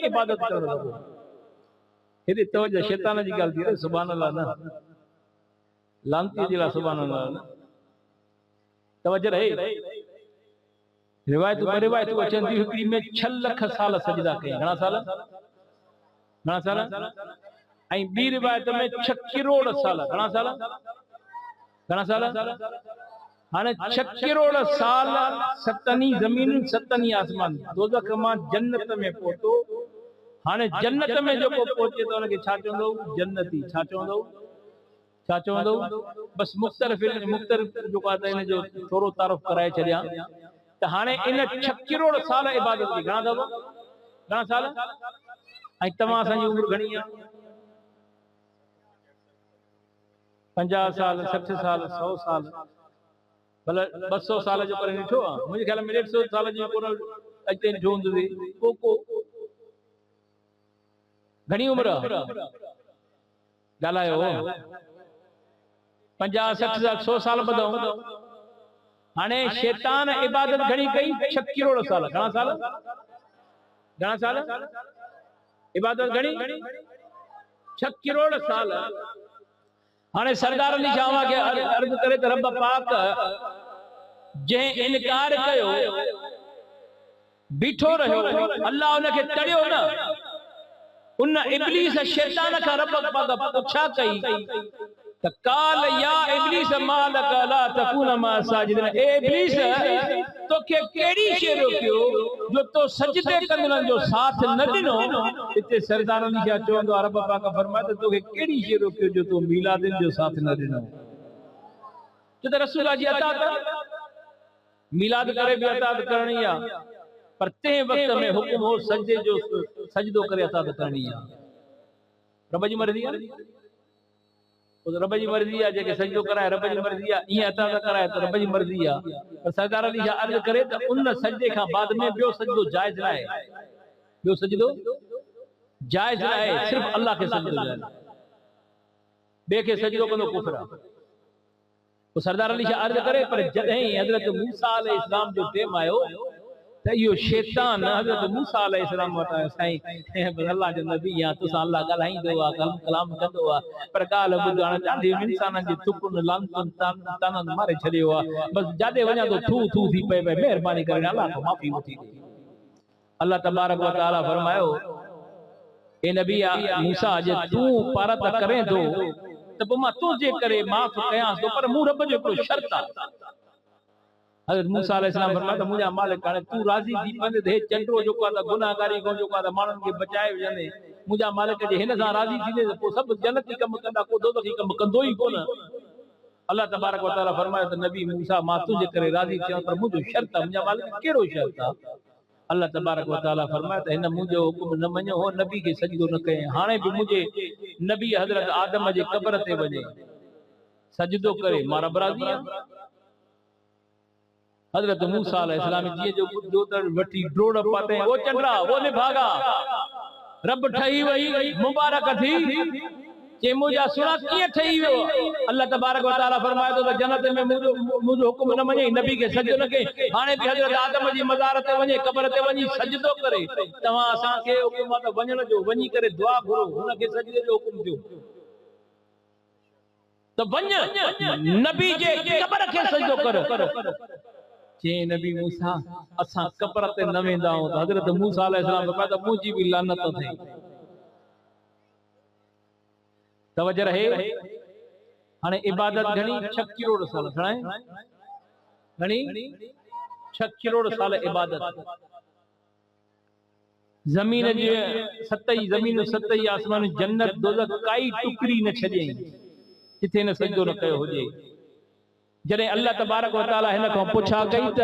इबादत करण लॻो। हेॾे तवजो शैतान जी ॻाल्हि थी रहे, सुभान अल्लाह न, लानती जे लाइ सुभान अल्लाह न। तवजो रहे, रिवायतूं अचनि थियूं, हिकिड़ी में 6 लख साल सजदा कई। घणा साल? ऐं ॿी रिवायत में 6 करोड़ साल। घणा साल? हाणे 6 करोड़ साल सतनी ज़मीन सतनी आसमान, दोज़ख मां जन्नत में पहुतो। हाणे जन्नत में जेको पहुचे तो उनखे छा चवंदो? जन्नती। छा चवंदो? बस मुख़्तलिफ़ जेको आहे इन जो थोरो तारुफ़ कराए छॾिया त हाणे इन 6 करोड़ साल इबादत की। घणा अथव? घणा साल? ऐं तव्हां असांजी उमिरि घणी आहे? 50 साल, 60 साल, 100 साल, भले 200 साल जो करे ॾिठो आहे। मुंहिंजे ख़्याल में 150 साल जी कोन अॻिते ॾिठो हूंदुसि। को घणी उमिरि आहे? ॻाल्हायो। 50, 60, 100 साल ॿधऊं। हाणे शैतान इबादत घणी कई? 6 करोड़ साल। घणा साल? इबादत घणी? 6 करोड़ साल। हाणे सरदार अली शाह खे अर्ज़ करे त रब पाक जंहिं इनकार कयो बीठो रहियो, अल्लाह उनखे तड़ियो न। उन इब्लीस शैतान का रब पाक पुछा कई त काल या इब्लीस मालक ला तकून मा साजिदिन। ए इब्लीस, तोखे केड़ी शे रोकियो जो तो सजदे कंदड़न जो साथ न ॾिनो? इते सरदार अली शाह चवंदो रब पाक फरमाए त तोखे केड़ी शे रोकियो जो तो मीलादिन जो साथ न ॾिनो? जो त रसूल जी अतात, मीलाद करे भी अतात करणी आ, पर ते वक्त में हुकुम हो सजदे जो सजदो करे अतात करणी आ। रब जी मर्ज़ी आहे, रब जी मर्ज़ी आहे। जेके सजदो कराए रब जी मर्ज़ी आहे, ईअं अतात कराए त रब जी मर्ज़ी आहे। पर सरदार अली शाह अर्ज़ करे त उन सजदे खां बाद में ॿियो सजदो जाइज़ न आहे। ॿियो सजदो जाइज़ न आहे, सिर्फ़ अल्लाह खे सजदो जाइज़। ॿिए खे सजदो कंदो कुफ्र आहे। तो सरदार अली शाह अर्ज़ करे, पर जॾहिं हज़रत मूसा अलैहिस्सलाम जो टेम आयो त इहो शैतान हज़रत मूसा अलैहिस्सलाम वटि आयो। साईं अल्लाह जो नबी आहे, तोसां अल्लाह ॻाल्हाईंदो आहे, कलाम कंदो आहे, पर ॻाल्हि ॿुध, हाणे ॾाढे इंसाननि जे तुकुनि लानतुनि ताननि मारे छॾियो आहे। बसि जाॾे वञा तो थू थू थी पए। महिरबानी करे अल्लाह खां माफ़ी वठी ॾे। अल्लाह तबारक व तआला फरमायो, ए नबी मूसा, जे तूं पारत करें थो त पोइ मां तुंहिंजे करे माफ़ कयां थो, पर मूं रब जो हिकिड़ो शर्त आहे। हज़रत मूसा अलैहिस्सलाम फरमाया त मुंहिंजा मालिक, हाणे तूं राज़ी थी पवंदे त हे चंडो जेको आहे त गुनाहगारी खां जेको आहे त माण्हुनि खे बचाए विझंदे, मुंहिंजा मालिक जे हिन सां राज़ी थींदे त पोइ सभु जन्नती कम कंदा, को दोज़खी कम कंदो ई कोन। अल्लाह तबारक व तआला फरमायो त नबी मूसा, मां तुंहिंजे करे राज़ी थियां, पर मुंहिंजो शर्त आहे। मुंहिंजा मालिक कहिड़ो शर्त आहे? अल्लाह तबारक व तआला फरमायो त हिन मुंहिंजो हुकुम न मञो, हो नबी खे सजदो न कयो। हाणे भी मुंहिंजे नबी हज़रत आदम जे क़ब्र ते वञे सजदो करे, मां रब राज़ी आहियां। हज़रत मूसा अलैहिस्सलाम जी जो त वठी ड्रोड़ पाते, वो चंडा वो निभागा रब ठही वई मुबारक थी जे मुंहिंजा सुणा कीअं ठही वियो। अल्लाह तबारक व तआला फरमाए थो त जन्नत में मुंहिंजो हुकुम न मञे, नबी खे सजदो न कई। हाणे भी हज़रत आदम जी मज़ार ते वञे, क़ब्र ते वञी सजदो करे। तव्हां असांखे हुकुम आहे त वञण जो, वञी करे दुआ घुरो, हुनखे सजदे जो हुकुम थियो त वञ नबी जे क़ब्र खे सजदो कर। जे नबी मूसा, असां क़ब्र ते न वेंदा आहियूं। हज़रत मूसा अलैहिस्सलाम फरमाया त मुंहिंजी भी लानत थिए। तवज्जो रहे। हाणे इबादत घणी? 6 करोड़ साल। घणी? 6 करोड़ साल इबादत। ज़मीन जे सतई ज़मीन सतई आसमान जन्नत दोज़ख काई टुकड़ी न छॾियई जिथे न सजदो न कयो हुजे। जॾहिं अल्लाह तबारक व तआला हिन खां पुछा कई त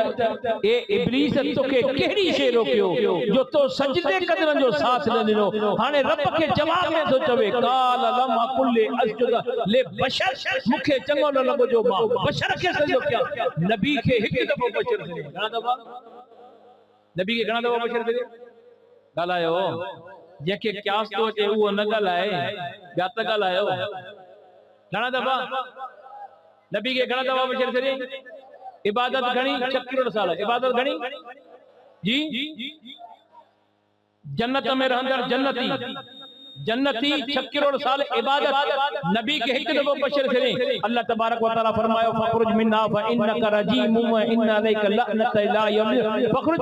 ए इब्लीस, तोखे कहिड़ी शे रोकियो जो तो सजदे कदरनि जो साथ न ॾिनो? हाणे रब खे जवाब में थो चवे, काल लम अकुल अस्जुद ले बशर, मूंखे चङो न लॻो जो मां बशर खे सजदो कयां। नबी खे हिकु दफ़ो बशर करे, घणा दफ़ा? नबी खे घणा दफ़ा बशर करे? ॻाल्हायो। जंहिंखे क़यास थो अचे उहो न ॻाल्हाए, ॿिया त ॻाल्हायो। घणा दफ़ा नबी के घणा दफ़ा बशर करे? इबादत घणी? 6 करोड़ साल। इबादत घणी जी? जन्नत में रहंदड़ जन्नती जन्नती 6 करोड़ साल इबादत नबी के हिक दफो बशर थे। अल्लाह तबारक व तआला फरमायो फखरुज मिन्ना फ इन्नका रजीम व इन्ना अलैका लअनत ला यम फखरुज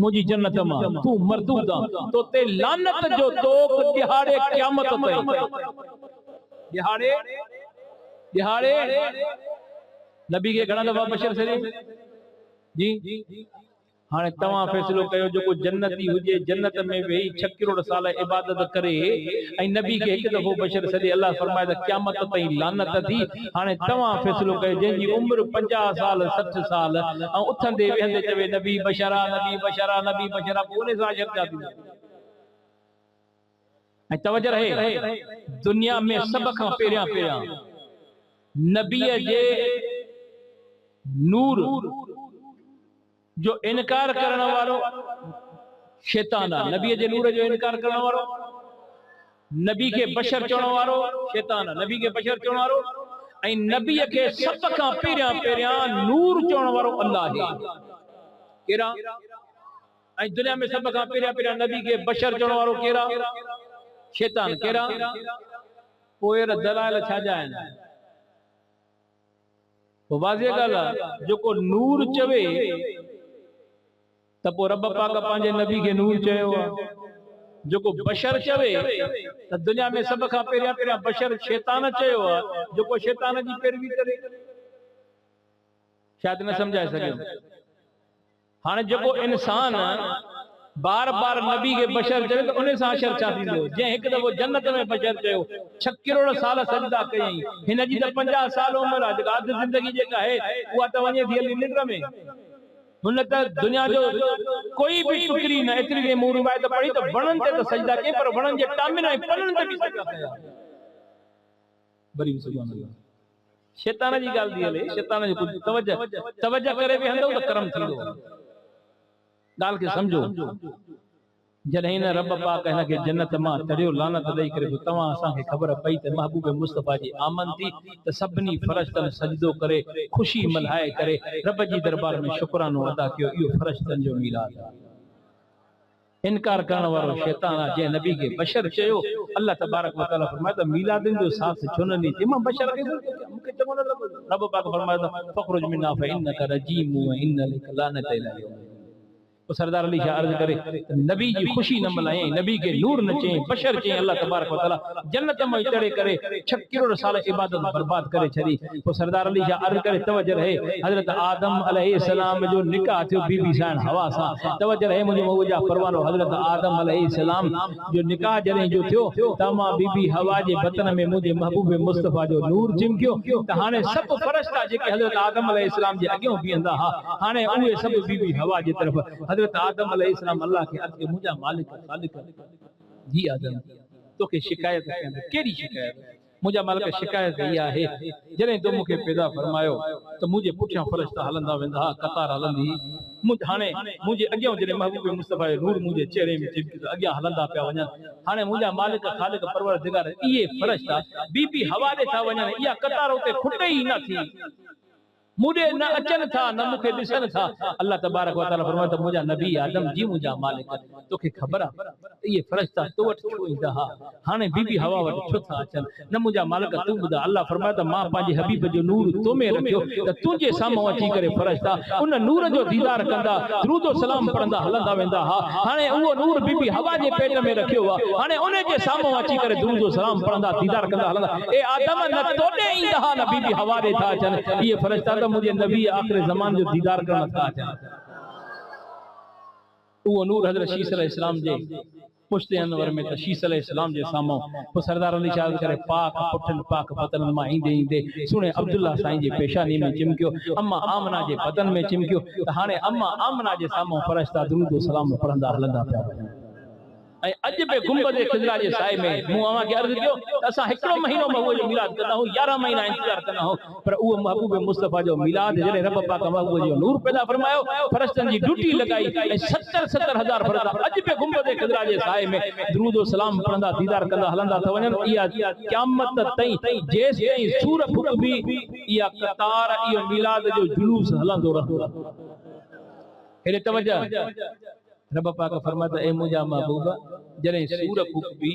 मुजी जन्नत मा तू मरदूदा तो ते लानत जो तोक दिहाड़े क़यामत ते दिहाड़े दिहाड़े नबी के घणा दफा बशर थे जी। हाँ तवा फैसलो कयो जो जन्नती हुए जन्नत में वेही 6 करोड़ साल इबादत करे ऐं नबी के एक दफो बशर सदे अल्लाह फरमाए त क़यामत ताईं लानत थी। हाणे तवा फैसलो कयो जंहिंजी उम्र 50 साल 60 साल ऐं उथंदे वेहंदे चवे नबी बशरा नबी बशरा नबी बशरा कोने सा शर्ता थी। ऐं तवज्जो रहे दुनिया में सब खां पहिरियां पहिरियां नबी जे नूर जो इनकार करने वालो शैतान आहे। नबी जे नूर जो इनकार करने वालो नबी के बशर चवण वालो शैतान आहे। नबी के बशर चवण वालो ऐं नबी के सब खां पहिरियां पहिरियां नूर चवण वालो अल्लाह है। केरा ऐं दुनिया में सब खां पहिरियां पहिरियां नबी के बशर चवण वालो केरा शैतान केरा। पोइ दलाल छा जा आहिनि वाज़े ॻाल्हि आहे जेको नूर चवे तब रब पाक पांजे नबी के नूर चयो जो बशर चवे तो दुनिया में सब का पहिरियां पहिरियां बशर शैतान चयो जो शैतान की पैरवी करे शायद न समझाए सके। हाँ जो इंसान बार बार नबी के बशर चवे तो उन सां असर छा थींदो। जे एक दफो जन्नत में बशर चयो 6 करोड़ साल सजदा कयई हिन जी त 50 साल उम्र आहे जेका अध जिंदगी जेका है उहा त वञे थी हली निंड में। हुन त दुनिया जो कोई भी टुकड़ी न एतरी के मूं रिवायत पढ़ी तो वणन ते तो सजदा के पर वणन जे टामिन ऐं पनन ते भी सजदा कया बरी सुभान अल्लाह। शैतान जी गाल दी हले शैतान जो कुछ तवज्जो करे भी हंदो तो करम थींदो। गाल के समझो जॾहिं न रब पाक हिन खे जन्नत मां तरियो लानत ॾेई करे तव्हां असांखे ख़बर पई त महबूब मुस्तफ़ा जी आमद थी त सभिनी फ़रिश्तनि सजदो करे ख़ुशी मल्हाए करे रब जी दरबार में शुक्रानो अदा कयो। इहो फ़रिश्तनि जो मीलाद आहे। इनकार करण वारो शैतान आहे जंहिं नबी खे बशर चयो। अल्लाह तबारक व तआला फरमाए त मीलादनि जो साथ छो न ॾिनी मां बशर खे मूंखे चवण लॻो। रब पाक फरमाए त फखरुज मिन्ना फ इन्नका रजीम व इन्ना अलैका लानत इला यौम। तो सरदार अली शाह अर्ज करे नबी की खुशी न मल्हाई नबी के नूर न चई बशर चई अल्लाह तबारक व तआला जन्नत में चढ़े करे 6 करोड़ साल इबादत बर्बाद करे छड़ी। तो सरदार अली शाह अर्ज करे तवज्जो रहे हजरत आदम अलैहिस्सलाम जो निकाह थियो बीबी सां हवा सां। तवज्जो रहे मुझे मौजा परवानो हजरत आदम अलैहिस्सलाम जो निकाह जने जो थियो तमा बीबी हवा जे बतन में मुझे महबूब मुस्तफा जो नूर चिमकियो त हाने सब फरिश्ता जेके हजरत आदम अलैहिस्सलाम जे अगियो बीहंदा हा हाने उहे सब बीबी हवा जे तरफ हजरत आदम अलैहिस्सलाम अल्लाह के अर्ज़ के मुझा मालिक खालिक जी आदम तो के शिकायत कंदे केड़ी शिकायत मुझा मालिक शिकायत इहा है जने तो मुखे पैदा फरमायो तो मुझे पुठियां फरिश्ता हलंदा वेंदा कतार हलंदी मुझ हाने मुझे अगियो जने महबूब मुस्तफा नूर मुझे चेहरे में चिपकी अगिया हलंदा पिया वञन। हाने मुझा मालिक खालिक परवरदिगार इहे फरिश्ता बीबी हवा दे था वञन इहा कतार उते खुटे ही न थी मुझे न अचन था न मुखे दिसन था। अल्लाह तबारक व तआला फरमाता मुझा नबी आदम जी मुझा मालिक तोखे खबर ये फरिश्ता तो वट छो इंदा हा हाने बीबी हवा वट छो था अचन न मुझा मालिक तू बुधा। अल्लाह फरमाता मां पांजे हबीब जो नूर तो में रखियो त तुझे सामो अची करे फरिश्ता उन नूर जो दीदार कंदा दुरूद और सलाम पढ़ंदा हलंदा वेंदा हा। हाने उहो नूर बीबी हवा जे पेट में रखियो वा हाने उन जे सामो अची करे दुरूद और सलाम पढ़ंदा दीदार कंदा हलंदा। ए आदम न तोडे इंदा हा न बीबी हवा दे था अचन ये फरिश्ता मुझे नबी आखिर जमान जो दीदार करना था अचन। वो नूर हजरत शीस अलैहिस्सलाम जे पुश्ते अनवर में त शीस अलैहिस्सलाम जे सामो तो सरदार अली शाह करे पाक पुठन पाक बतन मां ईंदे ईंदे सुने अब्दुल्ला साईं जे पेशानी में चिमकियो अम्मा आमना जे बदन में चिमकियो त हाने अम्मा आमना जे सामो फरिश्ता दुरूद सलाम पढ़ंदा हलंदा पिया वञन। अज बे गुंबद खिजरा जे साए में मु अवा के अर्ज कियो असा हिकड़ो महीनो में वो मिलाद करना हो 11 महीना इंतजार करना हो पर वो महबूब मुस्तफा जो मिलाद जने रब पाक महबूब जो नूर पैदा फरमायो फरिश्तन जी ड्यूटी लगाई 70 हजार फरिश्ता अज बे गुंबद खिजरा जे साए में दुरूद और सलाम पढ़ंदा दीदार कंदा हलंदा त वञन। इया क़यामत ताईं जेस ताईं सूर फुकबी इया कतार इयो मिलाद जो जुलूस हलंदो रहंदो। हेरे तवज्जो रब पाक फरमाता ए मुंहिंजा महबूबा जॾहिं सूर फूकबी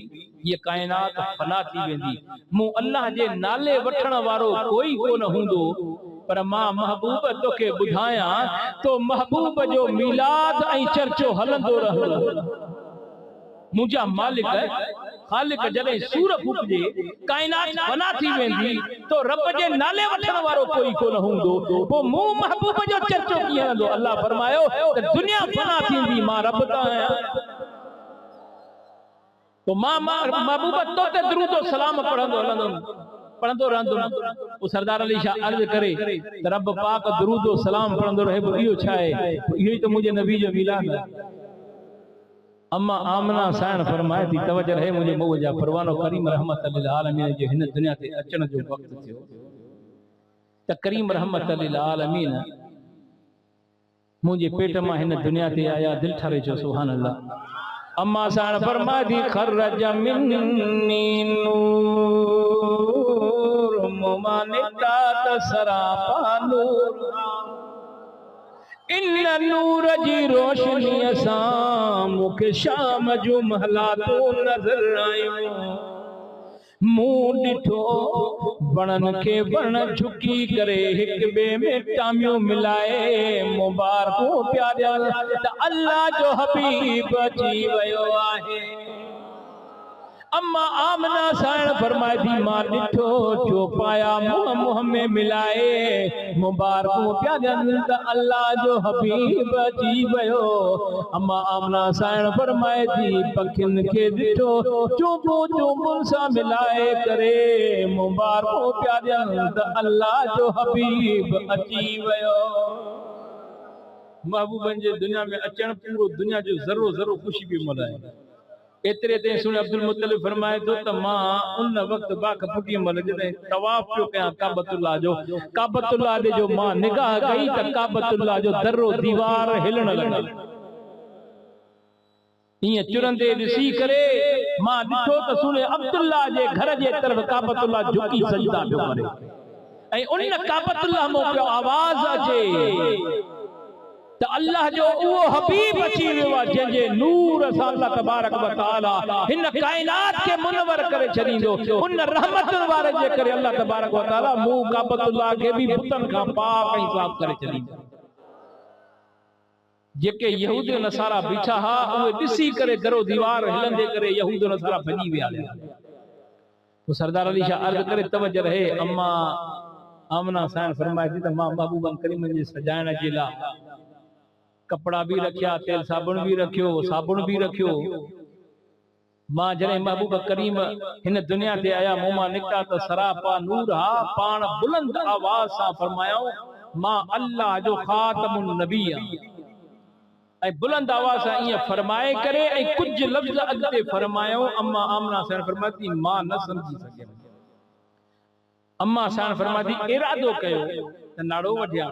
ये कायनात फना थी वेंदी मूं अल्लाह जे नाले वठण वारो कोई कोन हूंदो पर मां महबूब तोखे ॿुधायां तो महबूब जो मीलाद ऐं चर्चो हलंदो रहंदो मुंहिंजा मालिक खालिक जॾहिं सूर फूकजे कायनात फना थी वेंदी तो रब जे नाले वठण वारो कोई कोन हूंदो पोइ मूं महबूब जो चर्चो कीअं हलंदो अल्लाह फरमायो त दुनिया फना थींदी मां रब त आहियां तो मां महबूब तो ते दुरूद और सलाम पढ़ंदो रहंदो वो सरदार अली शाह अर्ज करे त रब पाक दुरूद और सलाम पढ़ंदो रहे इहो छा आहे इहो ई त मुंहिंजे नबी जो मिलाद आहे अम्मा आमना साण फरमाए थी तवज्जो रहे मुझे मौजा परवानो करीम रहमत लिल आलमीन जो हिन दुनिया ते अचण जो वक्त थियो त करीम रहमत लिल आलमीन मुझे पेट मां हिन दुनिया ते आया दिल ठारे जो सुभान अल्लाह अम्मा साण फरमाए थी खरज मिन्नी नूर मुमानिता तसरापा नूर इन नूर जी रोशनी सां मूंखे शाम जो महलातो नजर आयो मूं ॾिठो वणन के वण झुकी करे हिक ॿिए में टामियूं मिलाए मुबारकूं प्यारिया त अल्लाह जो हबीब अची वियो आहे अम्मा आमना साण फरमाए थी मां ॾिठो जो पाया मुंह में मिलाए मुबारकूं प्यारिया त अल्लाह जो हबीब अची वियो अम्मा आमना साण फरमाए थी पखियुनि खे ॾिठो चुंबुल सां मिलाए करे मुबारकूं प्यारिया त अल्लाह जो हबीब अची वियो महबूबनि जे दुनिया में अचण पूरो दुनिया जो ज़रो ज़रो खुशी भी मल्हाए एतरे ते सुने अब्दुल मुत्तलिब फरमाए तो त मां उन वक्त बाक फुटी मल जॾहिं तवाफ पियो कयां काबतुल्लाह ॾे जो मां निगाह कई त काबतुल्लाह जो दर्रो दीवार हिलण लॻी ईअं चुरंदे ॾिसी करे मां ॾिठो त सुने अब्दुल्लाह जे घर जे तरफ़ काबतुल्लाह झुकी सजदा पियो करे ऐं उन काबतुल्लाह मो पियो आवाज़ अचे त अल्लाह जो उहो हबीब अची वियो आहे जंहिंजे नूर सां अल्लाह तबारक व तआला हिन कायनात के मुनवर करे छॾींदो उन रहमत वारे जे करे अल्लाह तबारक व तआला मूं काबतुल्लाह खे भी बुतन खां पाक ऐं साफ़ करे छॾींदो जेके यहूद नसारा बीठा हा उहे ॾिसी करे दरो दीवार हिलंदे करे यहूद नसारा भॼी विया तो सरदार अली शाह अर्ज़ करे तवज्जो रहे अम्मा आमना साण फरमाए थी त मां महबूबन करीम जे सजाइण जे लाइ कपड़ा भी रखिया तेल साबुण भी रखियो साबुण भी रखियो मां जॾहिं महबूब करीम हिन दुनिया ते आया मुंह मां निकिता त सरापा नूर हा पाण बुलंद आवाज़ सां फरमायो मां अल्लाह जो खातमुन नबी ऐं बुलंद आवाज़ सां ईअं फरमाए करे ऐं कुछ लफ़्ज़ अॻिते फरमायो अम्मा आमना साण फरमाती मां न समझी सघियमि अम्मा साण फरमाती इरादो कयो त नाड़ो वठिया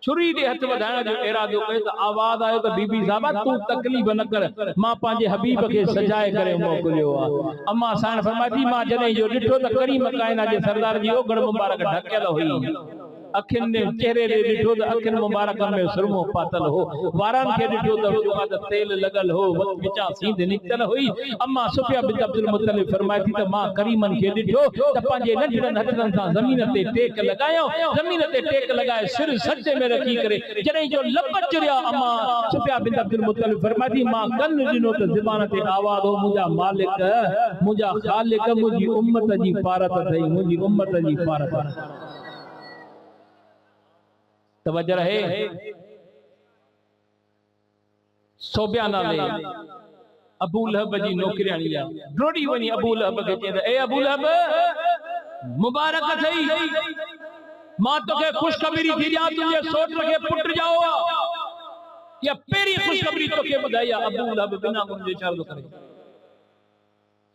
छुरी दे हथ वधाइण जो इरादो कयो त आवाज़ आयो त बीबी साहबा तू तकलीफ़ न कर मां पंहिंजे हबीब खे सजाए करे मोकिलियो आहे अम्मा साण फरमाती मां जॾहिं जो ॾिठो त करीम कायनात जे सरदार जी ओगड़ मुबारक ढकियल हुई अखियुनि ने चेहरे ॾे ॾिठो त अखियुनि मुबारकनि में सुरमो पातल हो वारनि खे ॾिठो त तेल लॻल हो विचां सींध निकितल हुई अम्मा सुफिया बिन अब्दुल मुत्तलिब फरमाए थी त मां करीमनि खे ॾिठो त पंहिंजे नंढड़नि हथनि सां ज़मीन ते टेक लॻायो ज़मीन ते टेक लॻाए सिर सजदे में रखी करे जॾहिं जो लप चुरिया अम्मा सुफिया बिन अब्दुल मुत्तलिब फरमाए थी मां कन ॾिनो त ज़बान ते आवाज़ हो मुंहिंजा मालिक मुंहिंजा ख़ालिक मुंहिंजी उम्मत जी पारत अथई मुंहिंजी उम्मत जी पारत तवज्जो रहे सोबिया नाले अबू लहब जी नौकरियाणी आहे ड्रोड़ी वनी अबू लहब के चंदा ए अबू लहब मुबारक थई मां तोखे खुशखबरी दी दियां तुझे सोट के पुट जाओ या पेरी खुशखबरी तोखे बुधाई अबू लहब बिना मुंहिंजे इशारो करे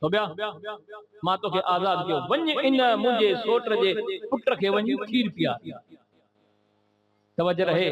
सोबिया मां तोखे आजाद कयो वञ इन मुंहिंजे सोट जे पुट खे वञ खीर पिया तवज्जो रहे